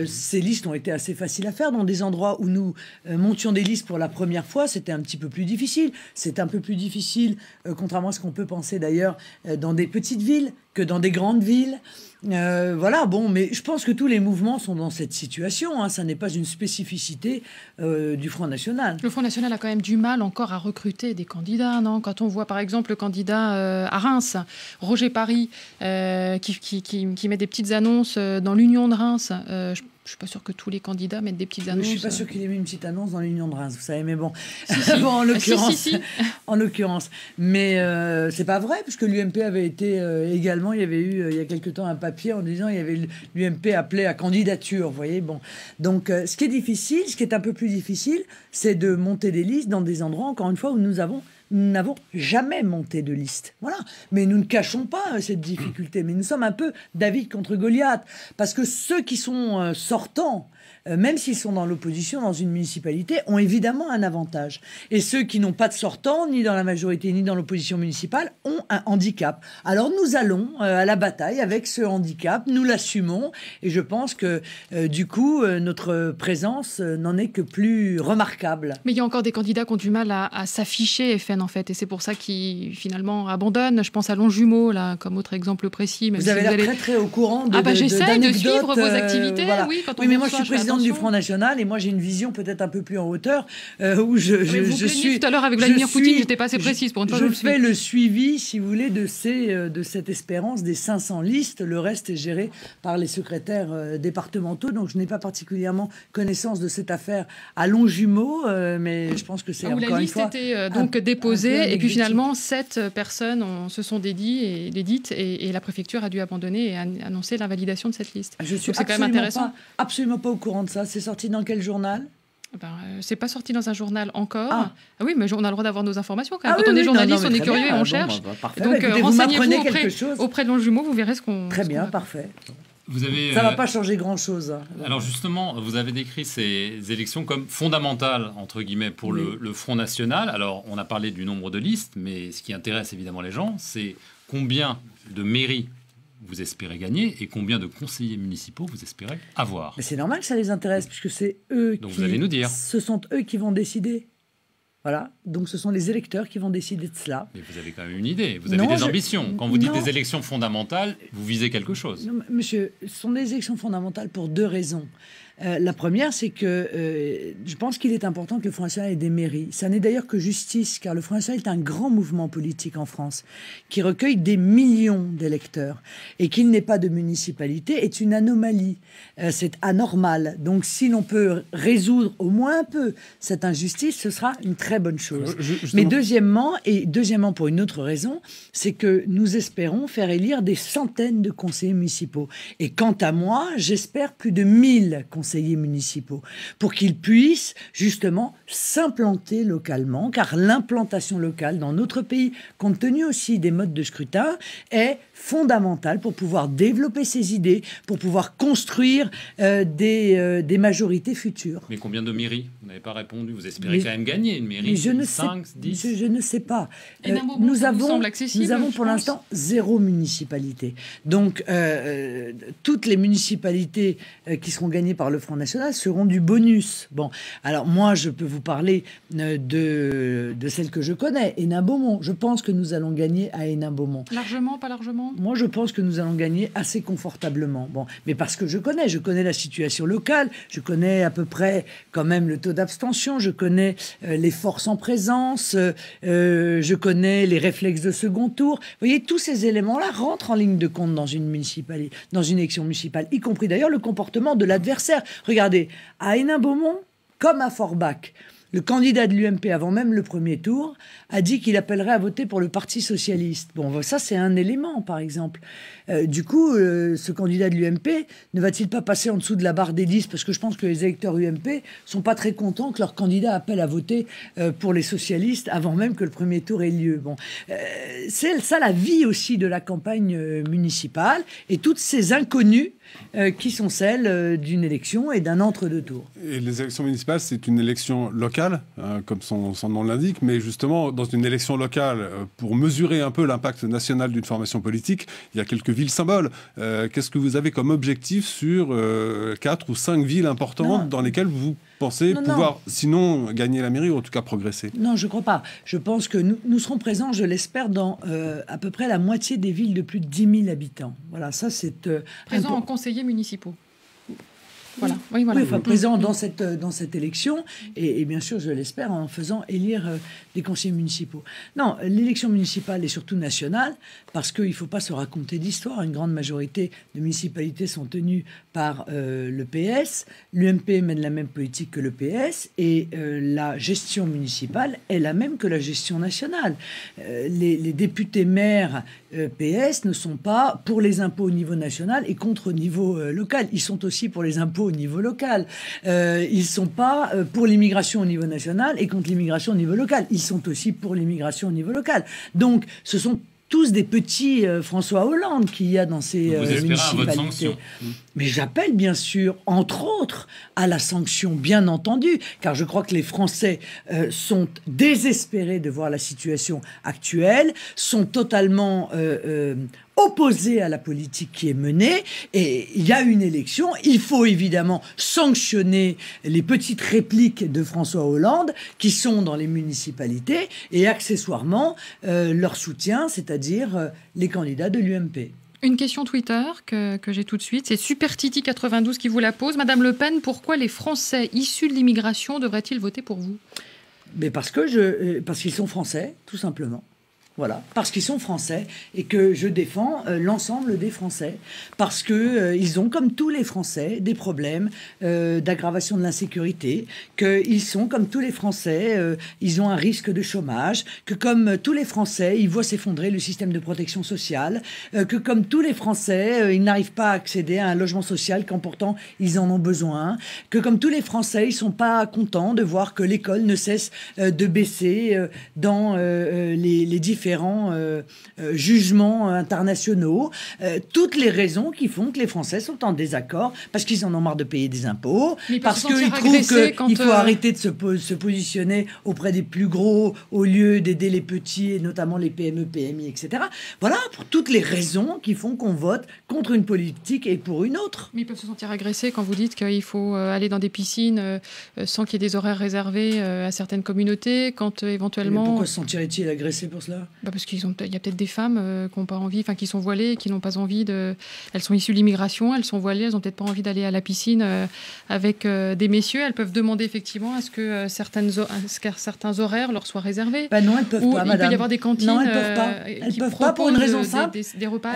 Speaker 2: ces listes ont été assez faciles à faire. Dans des endroits où nous montions des listes pour la première fois, c'était un petit peu plus difficile. C'est un peu plus difficile, contrairement à ce qu'on peut penser d'ailleurs, dans des petites villes que dans des grandes villes. Voilà, bon, mais je pense que tous les mouvements sont dans cette situation. Hein. Ça n'est pas une spécificité du Front National.
Speaker 3: Le Front National a quand même du mal encore à recruter des candidats, non? Quand on voit par exemple le candidat à Reims, Roger Paris, qui met des petites annonces dans l'Union de Reims. Je ne suis pas sûre que tous les candidats mettent des petites annonces.
Speaker 2: Je ne suis pas sûre qu'il ait mis une petite annonce dans l'Union de Reims, vous savez, mais bon. Bon, en l'occurrence. En l'occurrence. Mais c'est pas vrai, puisque l'UMP avait été également, il y avait eu il y a quelque temps un papier en disant l'UMP appelait à candidature, vous voyez. Bon. Donc, ce qui est un peu plus difficile, c'est de monter des listes dans des endroits, encore une fois, où nous n'avons jamais monté de liste. Voilà. Mais nous ne cachons pas cette difficulté. Mais nous sommes un peu David contre Goliath. Parce que ceux qui sont sortants, même s'ils sont dans l'opposition, dans une municipalité, ont évidemment un avantage. Et ceux qui n'ont pas de sortants, ni dans la majorité, ni dans l'opposition municipale, ont un handicap. Alors nous allons à la bataille avec ce handicap, nous l'assumons, et je pense que du coup, notre présence n'en est que plus remarquable.
Speaker 3: Mais il y a encore des candidats qui ont du mal à s'afficher, FN, en fait, et c'est pour ça qu'ils, finalement, abandonnent. Je pense à Longjumeau, là, comme autre exemple précis.
Speaker 2: Vous avez l'air très au courant
Speaker 3: j'essaie de suivre vos activités,
Speaker 2: voilà.
Speaker 3: Oui, quand on
Speaker 2: mais moi je suis présidente du Front National et moi j'ai une vision peut-être un peu plus en hauteur où je suis
Speaker 3: tout à l'heure avec Vladimir Poutine, j'étais pas assez précise pour une fois.
Speaker 2: Je fais le suivi, si vous voulez, de cette espérance des 500 listes. Le reste est géré par les secrétaires départementaux, donc je n'ai pas particulièrement connaissance de cette affaire à Longjumeau, mais je pense que c'est encore une fois.
Speaker 3: La liste était donc déposée et puis finalement 7 personnes se sont dédites et la préfecture a dû abandonner et annoncer l'invalidation de cette liste.
Speaker 2: Je suis
Speaker 3: c'est quand même intéressant.
Speaker 2: Absolument pas au courant de ça. C'est sorti dans quel journal ?
Speaker 3: C'est pas sorti dans un journal encore. Ah oui, mais on a le droit d'avoir nos informations quand même.
Speaker 2: Quand
Speaker 3: on est journaliste, on est curieux et on cherche. Donc
Speaker 2: écoutez,
Speaker 3: renseignez-vous auprès de Longjumeau, vous verrez ce qu'on...
Speaker 2: Très bien, parfait.
Speaker 1: Ça
Speaker 2: va pas changer grand-chose.
Speaker 1: Alors justement, vous avez décrit ces élections comme fondamentales, entre guillemets, pour le Front National. Alors, on a parlé du nombre de listes, mais ce qui intéresse évidemment les gens, c'est combien de mairies vous espérez gagner et combien de conseillers municipaux vous espérez avoir.
Speaker 2: Mais c'est normal que ça les intéresse, puisque c'est eux
Speaker 1: Donc vous allez nous dire.
Speaker 2: Ce sont eux qui vont décider. Voilà, donc ce sont les électeurs qui vont décider de cela.
Speaker 1: Mais vous avez quand même une idée, vous avez des ambitions. Quand vous dites des élections fondamentales, vous visez quelque chose.
Speaker 2: Non, monsieur, ce sont des élections fondamentales pour 2 raisons. La première, c'est que je pense qu'il est important que le Front National ait des mairies. Ça n'est d'ailleurs que justice, car le Front National est un grand mouvement politique en France qui recueille des millions d'électeurs. Et qu'il n'ait pas de municipalité est une anomalie. C'est anormal. Donc si l'on peut résoudre au moins un peu cette injustice, ce sera une très bonne chose. Mais deuxièmement pour une autre raison, c'est que nous espérons faire élire des centaines de conseillers municipaux. Et quant à moi, j'espère plus de 1000 conseillers municipaux pour qu'ils puissent justement s'implanter localement, car l'implantation locale dans notre pays, compte tenu aussi des modes de scrutin, est fondamentale pour pouvoir développer ses idées, pour pouvoir construire des majorités futures.
Speaker 1: Mais combien de mairies ? Vous n'avez pas répondu. Vous espérez quand même gagner une mairie, 5, 10 ?
Speaker 2: Je ne sais pas.
Speaker 3: Nous avons
Speaker 2: pour l'instant 0 municipalité. Donc, toutes les municipalités qui seront gagnées par le le Front National seront du bonus. Bon, alors moi, je peux vous parler de celle que je connais, Hénin-Beaumont. Je pense que nous allons gagner à Hénin-Beaumont.
Speaker 3: Largement, pas largement?
Speaker 2: Moi, je pense que nous allons gagner assez confortablement. Bon, mais parce que je connais la situation locale, je connais à peu près quand même le taux d'abstention, je connais les forces en présence, je connais les réflexes de second tour. Vous voyez, tous ces éléments-là rentrent en ligne de compte dans une élection municipale, y compris d'ailleurs le comportement de l'adversaire. Regardez, à Hénin-Beaumont, comme à Forbach, le candidat de l'UMP, avant même le premier tour, a dit qu'il appellerait à voter pour le Parti socialiste. Bon, ça, c'est un élément, par exemple. Du coup, ce candidat de l'UMP ne va-t-il pas passer en dessous de la barre des 10? Parce que je pense que les électeurs UMP sont pas très contents que leur candidat appelle à voter pour les socialistes avant même que le premier tour ait lieu. Bon, c'est ça la vie aussi de la campagne municipale et toutes ces inconnues qui sont celles d'une élection et d'un entre-deux tours.
Speaker 6: Et les élections municipales, c'est une élection locale, comme son nom l'indique, mais justement, dans une élection locale, pour mesurer un peu l'impact national d'une formation politique, il y a quelques villes symboles. Qu'est-ce que vous avez comme objectif sur 4 ou 5 villes importantes dans lesquelles vous pensez pouvoir, sinon, gagner la mairie ou en tout cas progresser?
Speaker 2: Non, je ne crois pas. Je pense que nous serons présents, je l'espère, dans à peu près la moitié des villes de plus de 10 000 habitants. Voilà, ça c'est...
Speaker 3: Présents en conseillers municipaux. Voilà. Oui, voilà.
Speaker 2: Oui, enfin, présent dans cette élection, et bien sûr, je l'espère, en faisant élire des conseillers municipaux. Non, l'élection municipale est surtout nationale, parce qu'il ne faut pas se raconter d'histoire. Une grande majorité de municipalités sont tenues par le PS. L'UMP mène la même politique que le PS, et la gestion municipale est la même que la gestion nationale. Les députés maires PS ne sont pas pour les impôts au niveau national et contre au niveau local. Ils sont aussi pour les impôts au niveau local. Ils ne sont pas pour l'immigration au niveau national et contre l'immigration au niveau local. Ils sont aussi pour l'immigration au niveau local. Donc, ce sont tous des petits François Hollande qu'il y a dans ces municipalités. Mais j'appelle bien sûr, entre autres, à la sanction, bien entendu, car je crois que les Français sont désespérés de voir la situation actuelle, sont totalement opposés à la politique qui est menée, et il y a une élection, il faut évidemment sanctionner les petites répliques de François Hollande qui sont dans les municipalités, et accessoirement leur soutien, c'est-à-dire les candidats de l'UMP.
Speaker 3: Une question Twitter que j'ai tout de suite, c'est SuperTiti92 qui vous la pose. Madame Le Pen, pourquoi les Français issus de l'immigration devraient-ils voter pour vous?
Speaker 2: Mais parce qu'ils sont français, tout simplement. Voilà, parce qu'ils sont français et que je défends l'ensemble des Français, parce que ils ont, comme tous les Français, des problèmes d'aggravation de l'insécurité, qu'ils sont, comme tous les Français, ils ont un risque de chômage, que comme tous les Français, ils voient s'effondrer le système de protection sociale, que comme tous les Français, ils n'arrivent pas à accéder à un logement social quand pourtant ils en ont besoin, que comme tous les Français, ils sont pas contents de voir que l'école ne cesse de baisser dans les différents jugements internationaux, toutes les raisons qui font que les Français sont en désaccord, parce qu'ils en ont marre de payer des impôts, parce qu'ils trouvent qu'il faut arrêter de se positionner auprès des plus gros au lieu d'aider les petits, et notamment les PME, PMI, etc. Voilà, pour toutes les raisons qui font qu'on vote contre une politique et pour une autre.
Speaker 3: Mais ils peuvent se sentir agressés quand vous dites qu'il faut aller dans des piscines sans qu'il y ait des horaires réservés à certaines communautés, quand éventuellement...
Speaker 2: Mais pourquoi se sentiraient-ils agressés pour cela?
Speaker 3: Parce qu'il y a peut-être des femmes qui n'ont pas envie, enfin qui sont voilées, qui n'ont pas envie de... Elles sont issues de l'immigration, elles sont voilées, elles n'ont peut-être pas envie d'aller à la piscine avec des messieurs. Elles peuvent demander effectivement à ce que certains horaires leur soient réservés.
Speaker 2: Ben non, elles peuvent pas, madame.
Speaker 3: Il peut y avoir des cantines.
Speaker 2: Non, elles peuvent pas. Elles peuvent pas pour une raison simple.
Speaker 3: Des repas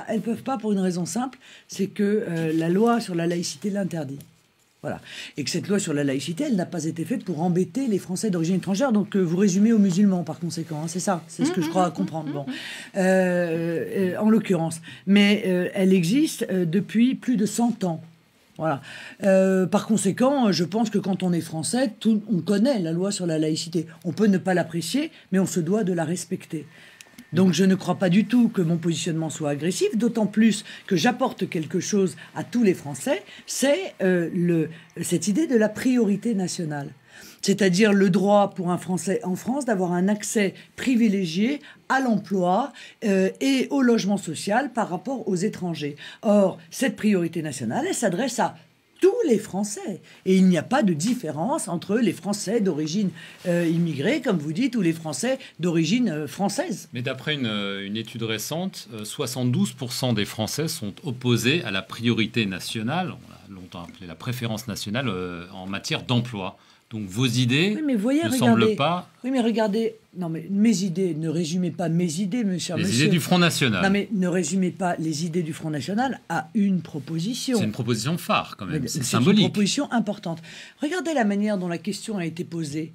Speaker 2: elles peuvent pas pour une raison simple, c'est que la loi sur la laïcité l'interdit. Voilà. Et que cette loi sur la laïcité, elle n'a pas été faite pour embêter les Français d'origine étrangère. Donc vous résumez aux musulmans, par conséquent. Hein, c'est ça, c'est ce que je crois à comprendre. Bon. En l'occurrence. Mais elle existe depuis plus de 100 ans. Voilà. Par conséquent, je pense que quand on est français, on connaît la loi sur la laïcité. On peut ne pas l'apprécier, mais on se doit de la respecter. Donc je ne crois pas du tout que mon positionnement soit agressif, d'autant plus que j'apporte quelque chose à tous les Français, c'est cette idée de la priorité nationale. C'est-à-dire le droit pour un Français en France d'avoir un accès privilégié à l'emploi et au logement social par rapport aux étrangers. Or, cette priorité nationale, elle s'adresse à tous les Français. Et il n'y a pas de différence entre les Français d'origine immigrée, comme vous dites, ou les Français d'origine française.
Speaker 1: Mais d'après une étude récente, 72% des Français sont opposés à la priorité nationale, on l'a longtemps appelé la préférence nationale, en matière d'emploi. Donc vos idées ne semblent pas...
Speaker 2: Oui, mais regardez... Non, mais mes idées, ne résumez pas mes idées, monsieur.
Speaker 1: Les idées du Front National.
Speaker 2: Non, mais ne résumez pas les idées du Front National à une proposition.
Speaker 1: C'est une proposition phare, quand même. C'est
Speaker 2: symbolique. C'est une proposition importante. Regardez la manière dont la question a été posée.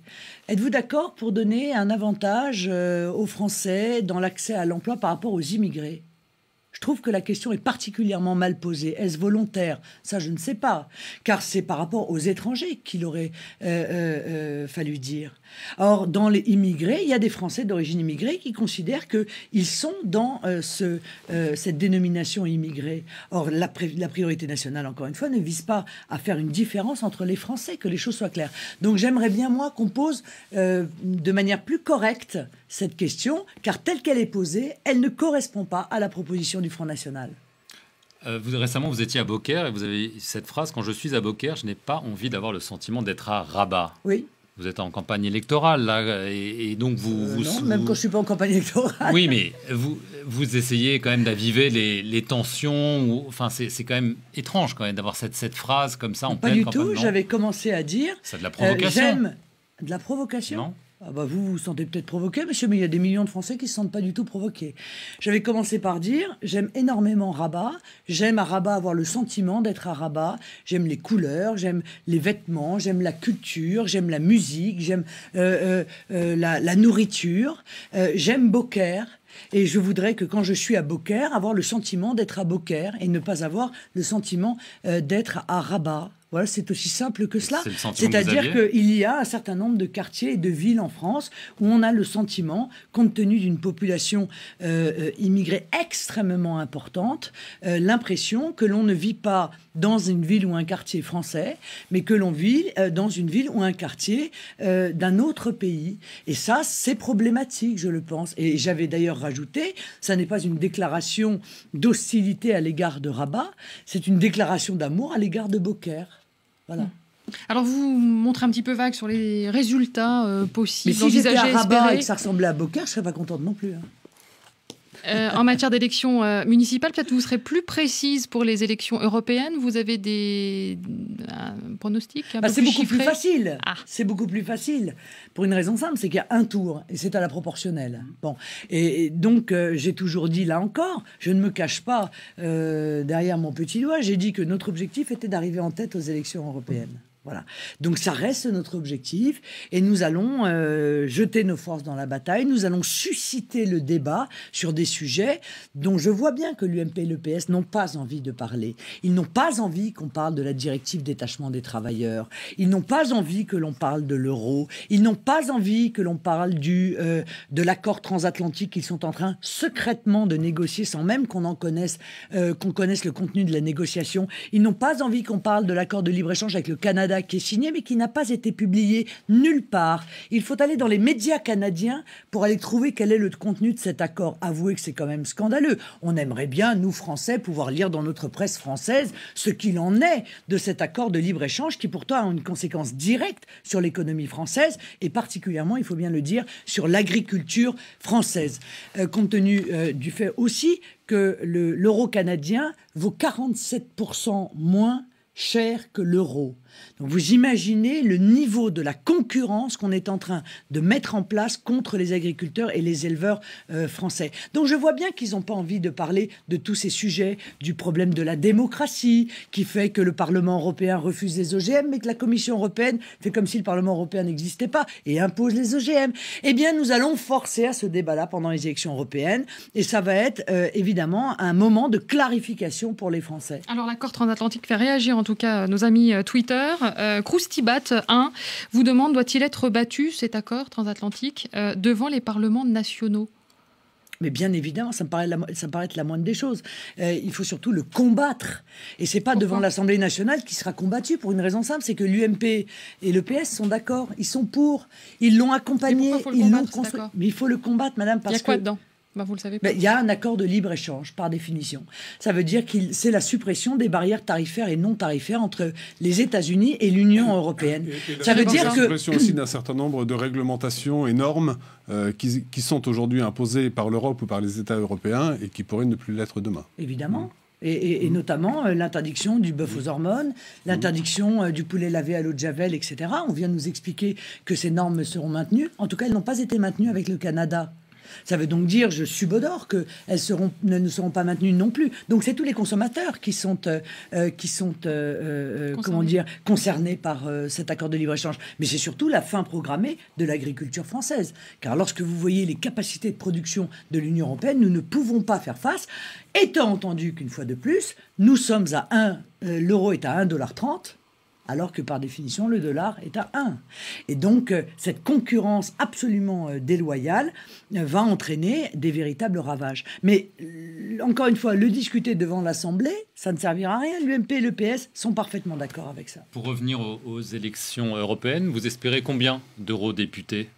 Speaker 2: Êtes-vous d'accord pour donner un avantage aux Français dans l'accès à l'emploi par rapport aux immigrés ? Je trouve que la question est particulièrement mal posée. Est-ce volontaire ? Ça, je ne sais pas. Car c'est par rapport aux étrangers qu'il aurait fallu dire. Or, dans les immigrés, il y a des Français d'origine immigrée qui considèrent qu'ils sont dans cette dénomination immigré. Or, la priorité nationale, encore une fois, ne vise pas à faire une différence entre les Français, que les choses soient claires. Donc, j'aimerais bien, moi, qu'on pose de manière plus correcte cette question, car telle qu'elle est posée, elle ne correspond pas à la proposition du Front National.
Speaker 1: Récemment, vous étiez à Beaucaire et vous avez cette phrase « Quand je suis à Beaucaire, je n'ai pas envie d'avoir le sentiment d'être à Rabat ».
Speaker 2: Oui.
Speaker 1: Vous êtes en campagne électorale, là, et donc
Speaker 2: non, même quand je ne suis pas en campagne électorale.
Speaker 1: Oui, mais vous essayez quand même d'aviver les tensions. Enfin, c'est quand même étrange quand même d'avoir cette phrase comme ça en pleine campagne.
Speaker 2: Pas du tout, j'avais commencé à dire...
Speaker 1: C'est de la provocation.
Speaker 2: J'aime... De la provocation ?
Speaker 1: Non.
Speaker 2: Ah bah vous vous sentez peut-être provoqué, monsieur, mais il y a des millions de Français qui ne se sentent pas du tout provoqués. J'avais commencé par dire, j'aime énormément Rabat, j'aime à Rabat avoir le sentiment d'être à Rabat, j'aime les couleurs, j'aime les vêtements, j'aime la culture, j'aime la musique, j'aime la nourriture, j'aime Beaucaire. Et je voudrais que quand je suis à Beaucaire, avoir le sentiment d'être à Beaucaire et ne pas avoir le sentiment d'être à Rabat. Voilà, c'est aussi simple que cela. C'est-à-dire qu'il y a un certain nombre de quartiers et de villes en France où on a le sentiment, compte tenu d'une population immigrée extrêmement importante, l'impression que l'on ne vit pas dans une ville ou un quartier français, mais que l'on vit dans une ville ou un quartier d'un autre pays. Et ça, c'est problématique, je le pense. Et j'avais d'ailleurs rajouté, ça n'est pas une déclaration d'hostilité à l'égard de Rabat, c'est une déclaration d'amour à l'égard de Beaucaire. Voilà.
Speaker 3: Alors, vous montrez un petit peu vague sur les résultats possibles,
Speaker 2: mais si j'étais à Rabat
Speaker 3: espérés.
Speaker 2: et que ça ressemblait à Beaucaire, je ne serais pas contente non plus.
Speaker 3: En matière d'élections municipales, peut-être vous serez plus précise pour les élections européennes. Vous avez un pronostic un peu
Speaker 2: c'est
Speaker 3: plus
Speaker 2: beaucoup
Speaker 3: chiffré.
Speaker 2: Plus facile.
Speaker 3: Ah.
Speaker 2: C'est beaucoup plus facile. Pour une raison simple, c'est qu'il y a un tour et c'est à la proportionnelle. Bon. Et donc, j'ai toujours dit, là encore, je ne me cache pas derrière mon petit doigt, j'ai dit que notre objectif était d'arriver en tête aux élections européennes. Voilà. Donc ça reste notre objectif et nous allons jeter nos forces dans la bataille, nous allons susciter le débat sur des sujets dont je vois bien que l'UMP et le PS n'ont pas envie de parler. Ils n'ont pas envie qu'on parle de la directive détachement des travailleurs, ils n'ont pas envie que l'on parle de l'euro, ils n'ont pas envie que l'on parle de l'accord transatlantique qu'ils sont en train secrètement de négocier sans même qu'on connaisse le contenu de la négociation. Ils n'ont pas envie qu'on parle de l'accord de libre-échange avec le Canada qui est signé mais qui n'a pas été publié nulle part. Il faut aller dans les médias canadiens pour aller trouver quel est le contenu de cet accord. Avouez que c'est quand même scandaleux. On aimerait bien, nous Français, pouvoir lire dans notre presse française ce qu'il en est de cet accord de libre-échange qui pourtant a une conséquence directe sur l'économie française et particulièrement, il faut bien le dire, sur l'agriculture française. Compte tenu du fait aussi que l'euro canadien vaut 47% moins cher que l'euro. Donc vous imaginez le niveau de la concurrence qu'on est en train de mettre en place contre les agriculteurs et les éleveurs français. Donc je vois bien qu'ils n'ont pas envie de parler de tous ces sujets, du problème de la démocratie, qui fait que le Parlement européen refuse les OGM, mais que la Commission européenne fait comme si le Parlement européen n'existait pas et impose les OGM. Eh bien, nous allons forcer à ce débat-là pendant les élections européennes et ça va être évidemment un moment de clarification pour les Français.
Speaker 3: Alors l'accord transatlantique fait réagir en tout cas nos amis Twitter. Croustibat 1 vous demande, doit-il être battu, cet accord transatlantique, devant les parlements nationaux ?
Speaker 2: Mais bien évidemment, ça me paraît être la moindre des choses. Il faut surtout le combattre. Et c'est pas devant l'Assemblée nationale qui sera combattu pour une raison simple, c'est que l'UMP et le PS sont d'accord. Ils sont pour. Ils l'ont accompagné. Ils l'ont construit. Mais il faut le combattre, madame, parce que...
Speaker 3: Il y a quoi dedans ? Vous le savez pas.
Speaker 2: Il y a un accord de libre-échange, par définition. Ça veut dire que c'est la suppression des barrières tarifaires et non tarifaires entre les États-Unis et l'Union européenne. Ça veut dire
Speaker 6: la suppression aussi d'un certain nombre de réglementations et normes qui sont aujourd'hui imposées par l'Europe ou par les États européens et qui pourraient ne plus l'être demain.
Speaker 2: Évidemment. Et notamment l'interdiction du bœuf aux hormones, l'interdiction du poulet lavé à l'eau de Javel, etc. On vient de nous expliquer que ces normes seront maintenues. En tout cas, elles n'ont pas été maintenues avec le Canada. Ça veut donc dire, je subodore, qu'elles ne seront pas maintenues non plus. Donc c'est tous les consommateurs qui sont concernés par cet accord de libre-échange. Mais c'est surtout la fin programmée de l'agriculture française. Car lorsque vous voyez les capacités de production de l'Union européenne, nous ne pouvons pas faire face, étant entendu qu'une fois de plus, nous sommes l'euro est à 1,30 $, alors que par définition, le dollar est à 1. Et donc, cette concurrence absolument déloyale va entraîner des véritables ravages. Mais, encore une fois, le discuter devant l'Assemblée, ça ne servira à rien. L'UMP et le PS sont parfaitement d'accord avec ça.
Speaker 1: Pour revenir aux élections européennes, vous espérez combien d'eurodéputés?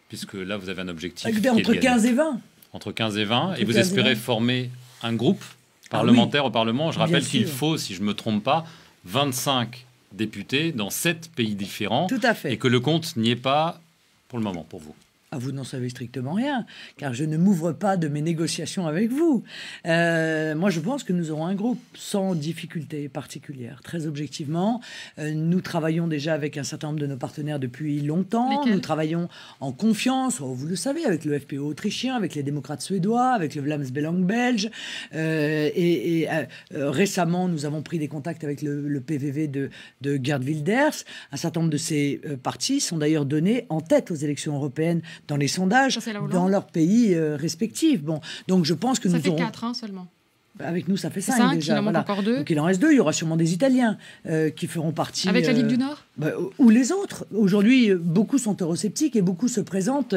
Speaker 1: Puisque là, vous avez un objectif.
Speaker 2: Entre 15 et 20.
Speaker 1: Entre 15 et 20. Et vous espérez former un groupe parlementaire au Parlement. Je rappelle qu'il faut, si je ne me trompe pas, 25 députés dans 7 pays différents.
Speaker 2: Tout à fait.
Speaker 1: Et que le compte n'y est pas pour le moment, pour vous.
Speaker 2: Vous n'en savez strictement rien, car je ne m'ouvre pas de mes négociations avec vous. Moi, je pense que nous aurons un groupe sans difficulté particulière. Très objectivement, nous travaillons déjà avec un certain nombre de nos partenaires depuis longtemps.
Speaker 3: Lesquels?
Speaker 2: Nous travaillons en confiance, vous le savez, avec le FPÖ autrichien, avec les démocrates suédois, avec le Vlaams Belang belge. Récemment, nous avons pris des contacts avec le PVV de Geert Wilders. Un certain nombre de ces partis sont d'ailleurs donnés en tête aux élections européennes dans les sondages, dans leurs pays respectifs. Bon, donc je pense que
Speaker 3: ça
Speaker 2: nous
Speaker 3: fait
Speaker 2: aurons...
Speaker 3: 4 seulement.
Speaker 2: Avec nous, ça fait 5 déjà.
Speaker 3: Il en manque encore 2.
Speaker 2: Donc il en reste 2. Il y aura sûrement des Italiens qui feront partie...
Speaker 3: Avec la Ligue du Nord
Speaker 2: ou les autres. Aujourd'hui, beaucoup sont eurosceptiques et beaucoup se présentent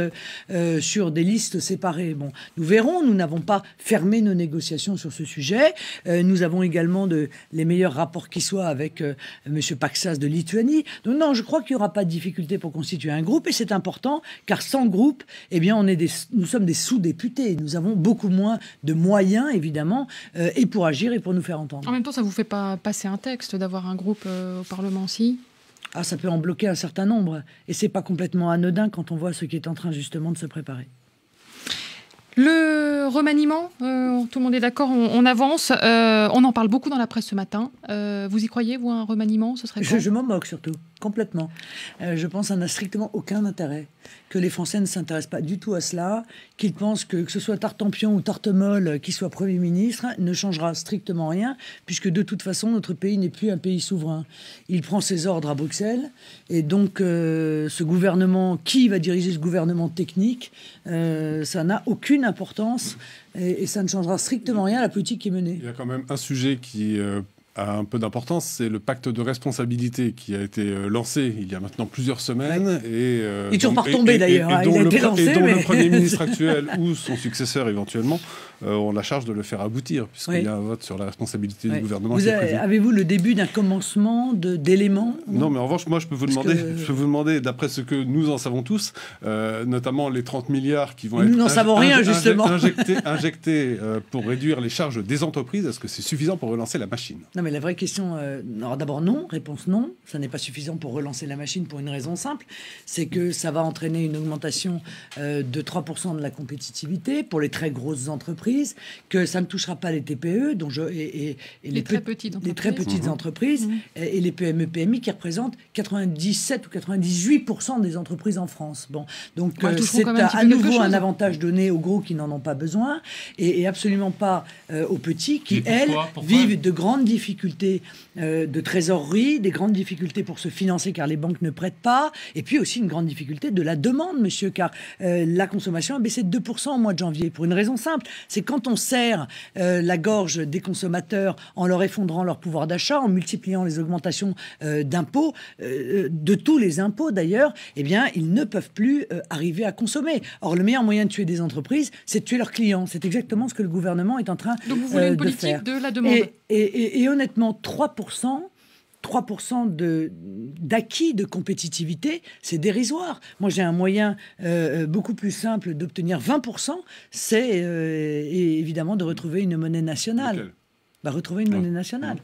Speaker 2: sur des listes séparées. Bon, nous verrons. Nous n'avons pas fermé nos négociations sur ce sujet. Nous avons également les meilleurs rapports qui soient avec M. Paksas de Lituanie. Donc non, je crois qu'il n'y aura pas de difficulté pour constituer un groupe. Et c'est important, car sans groupe, eh bien, nous sommes des sous-députés. Nous avons beaucoup moins de moyens, évidemment, et pour agir et pour nous faire entendre.
Speaker 3: En même temps, ça ne vous fait pas passer un texte d'avoir un groupe au Parlement aussi?
Speaker 2: Ça peut en bloquer un certain nombre. Et c'est pas complètement anodin quand on voit ce qui est en train justement de se préparer.
Speaker 3: Le remaniement, tout le monde est d'accord, on avance. On en parle beaucoup dans la presse ce matin. Vous y croyez, vous, un remaniement? Ce serait quand?
Speaker 2: Je m'en moque surtout, complètement. Je pense que ça n'a strictement aucun intérêt. Que les Français ne s'intéressent pas du tout à cela, qu'ils pensent que ce soit Tartampion ou Tartemolle qui soit Premier ministre, ne changera strictement rien, puisque de toute façon, notre pays n'est plus un pays souverain. Il prend ses ordres à Bruxelles, et donc ce gouvernement, qui va diriger ce gouvernement technique, ça n'a aucune importance, et ça ne changera strictement rien à la politique qui est menée.
Speaker 6: Il y a quand même un sujet qui... a un peu d'importance, c'est le pacte de responsabilité qui a été lancé il y a maintenant plusieurs semaines. Et,
Speaker 2: il est toujours pas retombé d'ailleurs. Il a été lancé.
Speaker 6: Et dont le Premier ministre actuel ou son successeur éventuellement ont la charge de le faire aboutir, puisqu'il y a un vote sur la responsabilité du gouvernement.
Speaker 2: Avez-vous le début d'un commencement d'éléments?
Speaker 6: Non, mais en revanche, moi je peux vous demander, d'après ce que nous en savons tous, notamment les 30 milliards qui vont être
Speaker 2: nous n'en savons rien, justement.
Speaker 6: injectés pour réduire les charges des entreprises, est-ce que c'est suffisant pour relancer la machine?
Speaker 2: Non, mais la vraie question, alors d'abord non, réponse non, ça n'est pas suffisant pour relancer la machine pour une raison simple, c'est que ça va entraîner une augmentation de 3% de la compétitivité pour les très grosses entreprises, que ça ne touchera pas les TPE et les très petites entreprises et les PME, PMI qui représentent 97 ou 98% des entreprises en France. Bon, donc c'est à nouveau un avantage donné aux gros qui n'en ont pas besoin et absolument pas aux petits qui, pourquoi vivent de grandes difficultés de trésorerie, des grandes difficultés pour se financer car les banques ne prêtent pas, et puis aussi une grande difficulté de la demande, monsieur, car la consommation a baissé de 2% au mois de janvier, pour une raison simple, c'est quand on serre la gorge des consommateurs en leur effondrant leur pouvoir d'achat, en multipliant les augmentations d'impôts, de tous les impôts d'ailleurs, eh bien, ils ne peuvent plus arriver à consommer. Or, le meilleur moyen de tuer des entreprises, c'est de tuer leurs clients. C'est exactement ce que le gouvernement est en train de faire.
Speaker 3: Donc vous voulez une politique de la demande.
Speaker 2: Et honnêtement, 3%, 3% d'acquis de compétitivité, c'est dérisoire. Moi, j'ai un moyen beaucoup plus simple d'obtenir 20%, c'est évidemment de retrouver une monnaie nationale. Retrouver une monnaie nationale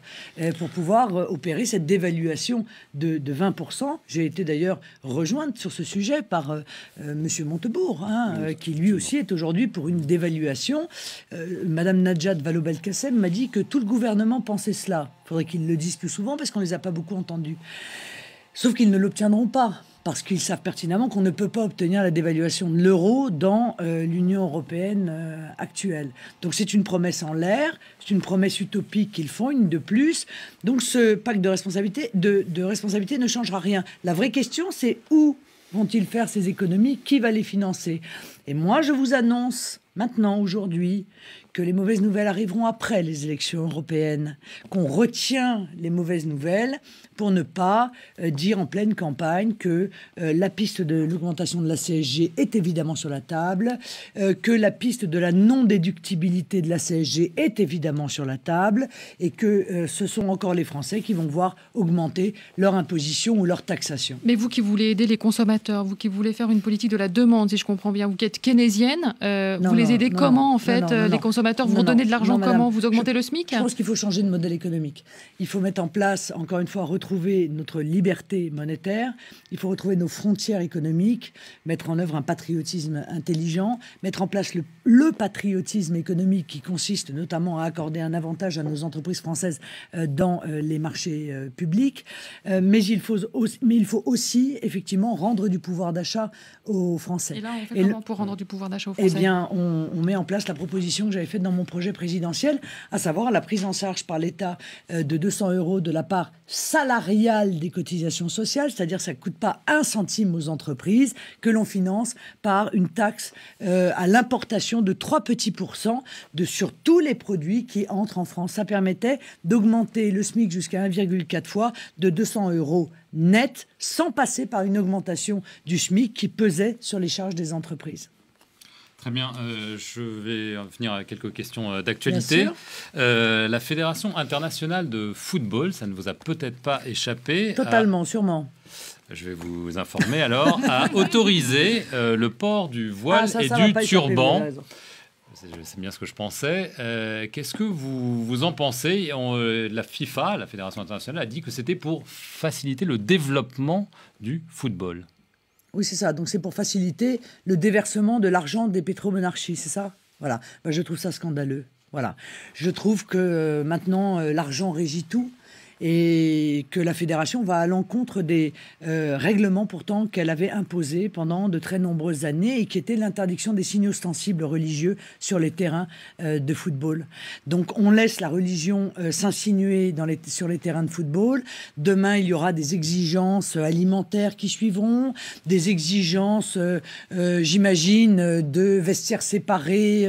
Speaker 2: pour pouvoir opérer cette dévaluation de 20%. J'ai été d'ailleurs rejointe sur ce sujet par M. Montebourg, qui lui aussi est aujourd'hui pour une dévaluation. Madame Najat Vallaud-Belkacem m'a dit que tout le gouvernement pensait cela. Il faudrait qu'ils le disent plus souvent parce qu'on ne les a pas beaucoup entendus. Sauf qu'ils ne l'obtiendront pas, parce qu'ils savent pertinemment qu'on ne peut pas obtenir la dévaluation de l'euro dans l'Union européenne actuelle. Donc c'est une promesse en l'air, c'est une promesse utopique qu'ils font, une de plus. Donc ce pacte de responsabilité ne changera rien. La vraie question, c'est où vont-ils faire ces économies, qui va les financer? Et moi, je vous annonce maintenant, aujourd'hui, que les mauvaises nouvelles arriveront après les élections européennes, qu'on retient les mauvaises nouvelles pour ne pas dire en pleine campagne que la piste de l'augmentation de la CSG est évidemment sur la table, que la piste de la non-déductibilité de la CSG est évidemment sur la table, et que ce sont encore les Français qui vont voir augmenter leur imposition ou leur taxation.
Speaker 3: Mais vous qui voulez aider les consommateurs, vous qui voulez faire une politique de la demande, si je comprends bien, vous qui êtes keynésienne, vous les aidez comment en fait les consommateurs? Vous donnez de l'argent comment? Vous augmentez le SMIC?
Speaker 2: Je pense qu'il faut changer de modèle économique. Il faut mettre en place, encore une fois, retrouver notre liberté monétaire. Il faut retrouver nos frontières économiques, mettre en œuvre un patriotisme intelligent, mettre en place le patriotisme économique qui consiste notamment à accorder un avantage à nos entreprises françaises dans les marchés publics. Mais il faut aussi, effectivement, rendre du pouvoir d'achat aux Français.
Speaker 3: Et là, on fait comment pour rendre du pouvoir d'achat aux Français?
Speaker 2: Eh bien, on met en place la proposition que j'avais faite dans mon projet présidentiel, à savoir la prise en charge par l'État de 200 € de la part salariale des cotisations sociales, c'est-à-dire que ça ne coûte pas un centime aux entreprises, que l'on finance par une taxe à l'importation de 3 petits pourcents sur tous les produits qui entrent en France. Ça permettait d'augmenter le SMIC jusqu'à 1,4 fois de 200 € net, sans passer par une augmentation du SMIC qui pesait sur les charges des entreprises.
Speaker 1: Très bien, je vais venir à quelques questions d'actualité. La Fédération internationale de football, ça ne vous a peut-être pas échappé.
Speaker 2: Totalement, sûrement.
Speaker 1: Je vais vous informer alors, a autorisé le port du voile et du turban. C'est bien ce que je pensais. Qu'est-ce que vous en pensez? La FIFA, la Fédération internationale, a dit que c'était pour faciliter le développement du football.
Speaker 2: Oui, c'est ça. Donc, c'est pour faciliter le déversement de l'argent des pétromonarchies, c'est ça? Voilà. Ben, je trouve ça scandaleux. Voilà. Je trouve que maintenant, l'argent régit tout. Et que la fédération va à l'encontre des règlements pourtant qu'elle avait imposés pendant de très nombreuses années et qui étaient l'interdiction des signes ostensibles religieux sur les terrains de football. Donc on laisse la religion s'insinuer sur les terrains de football. Demain, il y aura des exigences alimentaires qui suivront, des exigences, j'imagine, de vestiaires séparés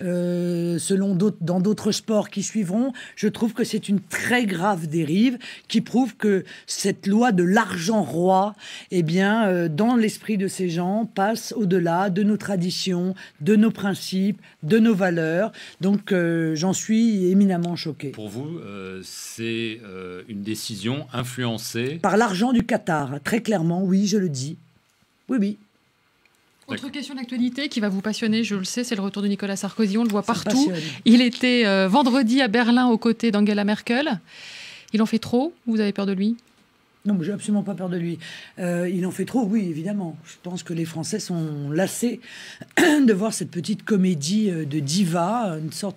Speaker 2: dans d'autres sports qui suivront. Je trouve que c'est une très grave dérive qui prouve que cette loi de l'argent roi, eh bien, dans l'esprit de ces gens, passe au-delà de nos traditions, de nos principes, de nos valeurs. Donc, j'en suis éminemment choqué.
Speaker 1: Pour vous, c'est une décision influencée
Speaker 2: par l'argent du Qatar, très clairement, oui, je le dis. Oui, oui.
Speaker 3: Autre question d'actualité qui va vous passionner, je le sais, c'est le retour de Nicolas Sarkozy. On le voit partout. Il était vendredi à Berlin aux côtés d'Angela Merkel. Il en fait trop? Vous avez peur de lui?
Speaker 2: Non, mais j'ai absolument pas peur de lui. Il en fait trop, oui, évidemment. Je pense que les Français sont lassés de voir cette petite comédie de diva, une sorte...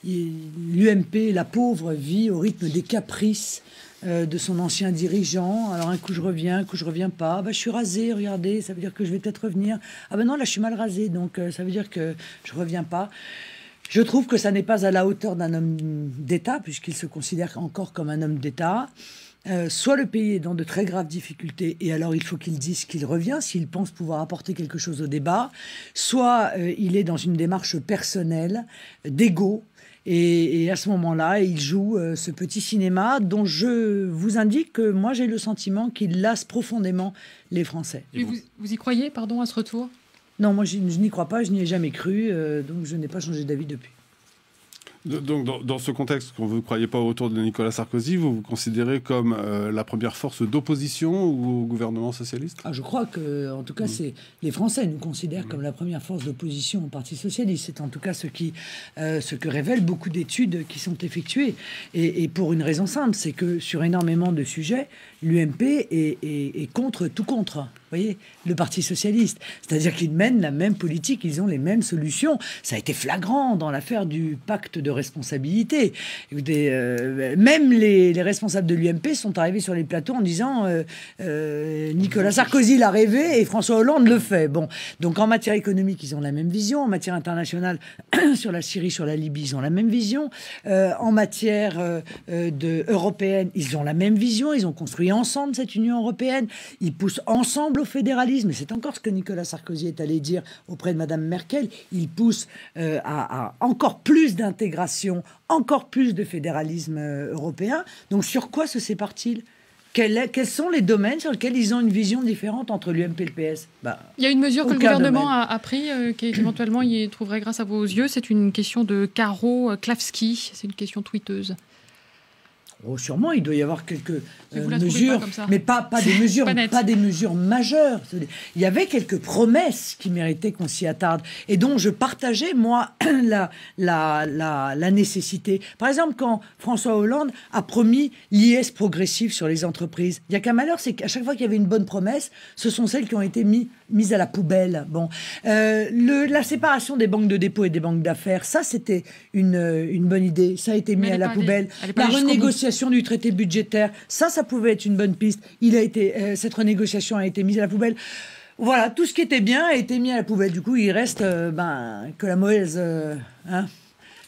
Speaker 2: L'UMP, la pauvre, vit au rythme des caprices de son ancien dirigeant. Alors un coup je reviens pas. Bah, je suis rasé, regardez, ça veut dire que je vais peut-être revenir. Ah ben non, là je suis mal rasé, donc ça veut dire que je reviens pas. Je trouve que ça n'est pas à la hauteur d'un homme d'État, puisqu'il se considère encore comme un homme d'État. Soit le pays est dans de très graves difficultés, et alors il faut qu'il dise qu'il revient, s'il pense pouvoir apporter quelque chose au débat. Soit il est dans une démarche personnelle, d'égo, et à ce moment-là, il joue ce petit cinéma dont je vous indique que moi j'ai le sentiment qu'il lasse profondément les Français.
Speaker 3: Et vous y croyez, pardon, à ce retour ?
Speaker 2: Non, moi je n'y crois pas, je n'y ai jamais cru, donc je n'ai pas changé d'avis depuis.
Speaker 6: Donc, dans ce contexte, quand vous ne croyez pas au retour de Nicolas Sarkozy, vous vous considérez comme la première force d'opposition au gouvernement socialiste ?
Speaker 2: Je crois que, en tout cas, les Français nous considèrent comme la première force d'opposition au Parti socialiste. C'est en tout cas ce que révèlent beaucoup d'études qui sont effectuées. Et pour une raison simple, c'est que sur énormément de sujets, l'UMP est contre tout contre. Vous voyez, le Parti socialiste. C'est-à-dire qu'ils mènent la même politique, ils ont les mêmes solutions. Ça a été flagrant dans l'affaire du pacte de responsabilité. Écoutez, même les responsables de l'UMP sont arrivés sur les plateaux en disant Nicolas Sarkozy l'a rêvé et François Hollande le fait. Bon, donc en matière économique, ils ont la même vision. En matière internationale, sur la Syrie, sur la Libye, ils ont la même vision. En matière européenne, ils ont la même vision. Ils ont construit ensemble cette Union européenne. Ils poussent ensemble au fédéralisme. Et c'est encore ce que Nicolas Sarkozy est allé dire auprès de Madame Merkel. Il pousse à encore plus d'intégration, encore plus de fédéralisme européen. Donc sur quoi se séparent-ils ? Quels sont les domaines sur lesquels ils ont une vision différente entre l'UMP et le PS ?
Speaker 3: Il y a une mesure que le gouvernement a pris, qui éventuellement y trouverait grâce à vos yeux. C'est une question de Caro Klafski. C'est une question tweeteuse.
Speaker 2: Sûrement, il doit y avoir quelques mesures, mais pas des mesures, pas des mesures majeures. Il y avait quelques promesses qui méritaient qu'on s'y attarde et dont je partageais, moi, la nécessité. Par exemple, quand François Hollande a promis l'IS progressif sur les entreprises, il n'y a qu'un malheur, c'est qu'à chaque fois qu'il y avait une bonne promesse, ce sont celles qui ont été mises à la poubelle. Bon, la séparation des banques de dépôt et des banques d'affaires, ça, c'était une bonne idée. Ça a été mis à la poubelle. La renégociation du traité budgétaire, ça pouvait être une bonne piste. Cette renégociation a été mise à la poubelle. Voilà, tout ce qui était bien a été mis à la poubelle. Du coup, il reste que la mauvaise,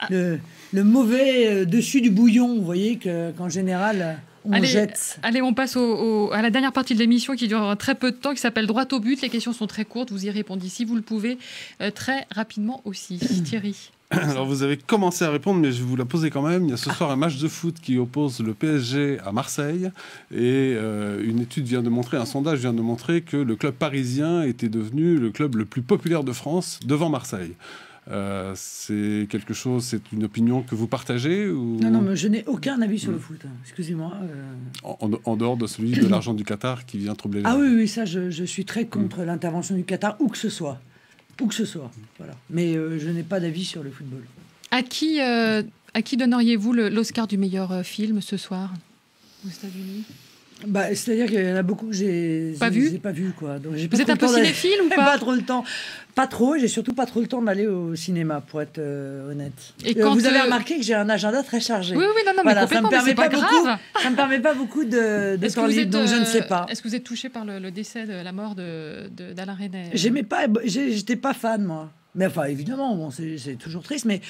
Speaker 2: le mauvais dessus du bouillon. Vous voyez qu'en général, on jette.
Speaker 3: Allez, on passe à la dernière partie de l'émission qui dure très peu de temps, qui s'appelle Droit au but. Les questions sont très courtes. Vous y répondez si vous le pouvez, très rapidement aussi. Thierry.
Speaker 6: Alors vous avez commencé à répondre, mais je vais vous la poser quand même. Il y a ce soir un match de foot qui oppose le PSG à Marseille. Et une étude un sondage vient de montrer que le club parisien était devenu le club le plus populaire de France devant Marseille. C'est une opinion que vous partagez ou...
Speaker 2: Non, mais je n'ai aucun avis sur le foot. Excusez-moi.
Speaker 6: En dehors de celui de l'argent du Qatar qui vient troubler les...
Speaker 2: Ah oui, ça, je suis très contre l'intervention du Qatar, où que ce soit. Voilà. Mais je n'ai pas d'avis sur le football.
Speaker 3: À qui donneriez-vous l'Oscar du meilleur film ce soir aux États-Unis ?
Speaker 2: C'est-à-dire qu'il y en a beaucoup que j'ai pas vu, quoi. Donc,
Speaker 3: vous êtes un peu cinéphile ou pas ?
Speaker 2: Pas trop le temps. Pas trop, j'ai surtout pas trop le temps d'aller au cinéma, pour être honnête.
Speaker 3: Et quand
Speaker 2: vous avez remarqué que j'ai un agenda très chargé.
Speaker 3: Oui, non, mais complètement, mais c'est pas grave.
Speaker 2: Ça me permet pas beaucoup de temps libre, donc je ne sais pas.
Speaker 3: Est-ce que vous êtes touché par le décès, la mort d'Alain Resnais ?
Speaker 2: J'étais pas fan, moi. Mais enfin, évidemment, c'est toujours triste, mais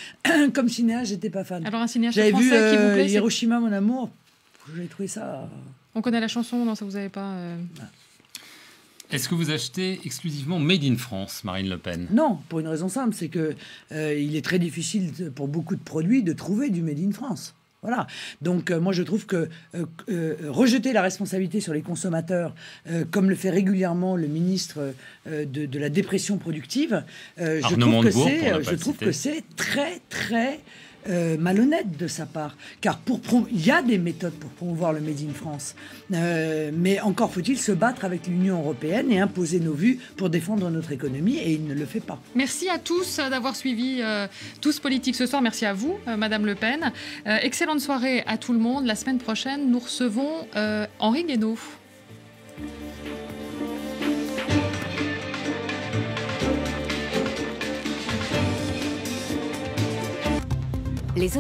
Speaker 2: comme cinéaste, j'étais pas fan.
Speaker 3: Alors un cinéaste français qui vous plaît,
Speaker 2: Hiroshima, mon amour, j'ai trouvé ça...
Speaker 3: On connaît la chanson, non, ça vous avez pas...
Speaker 1: Est-ce que vous achetez exclusivement Made in France, Marine Le Pen ?
Speaker 2: Non, pour une raison simple, c'est que il est très difficile pour beaucoup de produits de trouver du Made in France. Voilà. Donc moi je trouve que rejeter la responsabilité sur les consommateurs, comme le fait régulièrement le ministre de la dépression productive, je trouve que c'est très très malhonnête de sa part, car il y a des méthodes pour promouvoir le Made in France, mais encore faut-il se battre avec l'Union européenne et imposer nos vues pour défendre notre économie, et il ne le fait pas.
Speaker 3: Merci à tous d'avoir suivi Tous Politiques ce soir. Merci à vous, Madame Le Pen. Excellente soirée à tout le monde. La semaine prochaine, nous recevons Henri Guénaud.
Speaker 5: Les